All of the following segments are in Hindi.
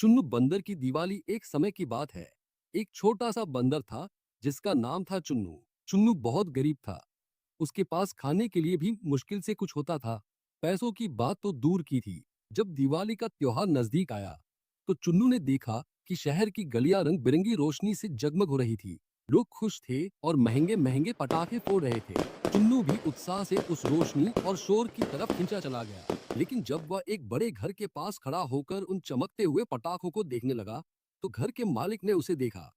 चुन्नू बंदर की दिवाली एक समय की बात है। एक छोटा सा बंदर था जिसका नाम था चुन्नू। चुन्नू बहुत गरीब था। उसके पास खाने के लिए भी मुश्किल से कुछ होता था। पैसों की बात तो दूर की थी। जब दिवाली का त्योहार नजदीक आया तो चुन्नू ने देखा कि शहर की गलियां रंग बिरंगी रोशनी से जगमग हो रही थी। लोग खुश थे और महंगे महंगे पटाखे फोड़ रहे थे। चुन्नू भी उत्साह से उस रोशनी और शोर की तरफ खिंचा चला गया। लेकिन जब वह एक बड़े घर के पास खड़ा होकर उन चमकते हुए पटाखों को देखने लगा तो घर के मालिक ने उसे देखा।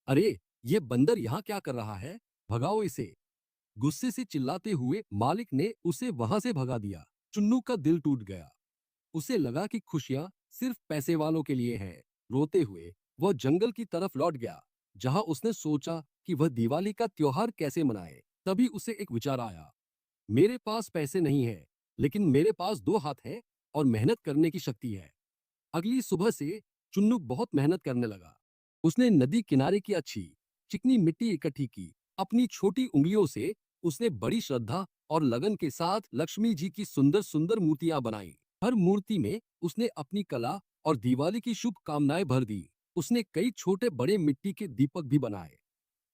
अरे, ये बंदर यहाँ क्या कर रहा है? भगाओ इसे। गुस्से से चिल्लाते हुए मालिक ने उसे वहां से भगा दिया। चुन्नू का दिल टूट गया। उसे लगा कि खुशियां सिर्फ पैसे वालों के लिए हैं। रोते हुए वह जंगल की तरफ लौट गया, जहां उसने सोचा कि वह दिवाली का त्योहार कैसे मनाए। तभी उसे एक विचार आया। मेरे पास पैसे नहीं है, लेकिन मेरे पास दो हाथ हैं और मेहनत करने की शक्ति है। अगली सुबह से चुन्नू बहुत मेहनत करने लगा। उसने नदी किनारे की अच्छी चिकनी मिट्टी इकट्ठी की। अपनी छोटी उंगलियों से उसने बड़ी श्रद्धा और लगन के साथ लक्ष्मी जी की सुंदर सुंदर मूर्तियां बनाई। हर मूर्ति में उसने अपनी कला और दिवाली की शुभ कामनाएं भर दी। उसने कई छोटे बड़े मिट्टी के दीपक भी बनाए।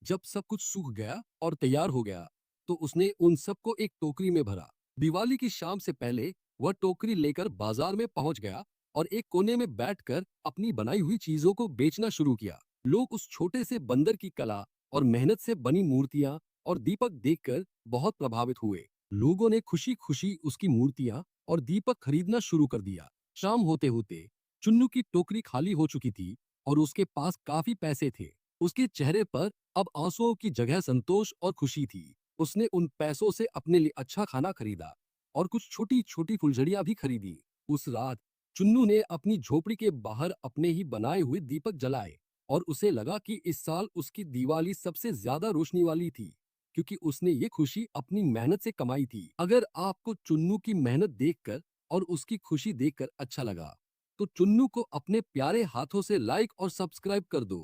जब सब कुछ सूख गया और तैयार हो गया तो उसने उन सबको एक टोकरी में भरा। दिवाली की शाम से पहले वह टोकरी लेकर बाजार में पहुंच गया और एक कोने में बैठकर अपनी बनाई हुई चीजों को बेचना शुरू किया। लोग उस छोटे से बंदर की कला और मेहनत से बनी मूर्तियां और दीपक देखकर बहुत प्रभावित हुए। लोगों ने खुशी खुशी उसकी मूर्तियां और दीपक खरीदना शुरू कर दिया। शाम होते होते चुन्नू की टोकरी खाली हो चुकी थी और उसके पास काफी पैसे थे। उसके चेहरे पर अब आंसुओं की जगह संतोष और खुशी थी। उसने उन पैसों से अपने लिए अच्छा खाना खरीदा और कुछ छोटी छोटी फुलझड़ियां भी खरीदी। उस रात चुन्नू ने अपनी झोपड़ी के बाहर अपने ही बनाए हुए दीपक जलाए और उसे लगा कि इस साल उसकी दिवाली सबसे ज्यादा रोशनी वाली थी, क्योंकि उसने ये खुशी अपनी मेहनत से कमाई थी। अगर आपको चुन्नू की मेहनत देखकर और उसकी खुशी देखकर अच्छा लगा तो चुन्नू को अपने प्यारे हाथों से लाइक और सब्सक्राइब कर दो।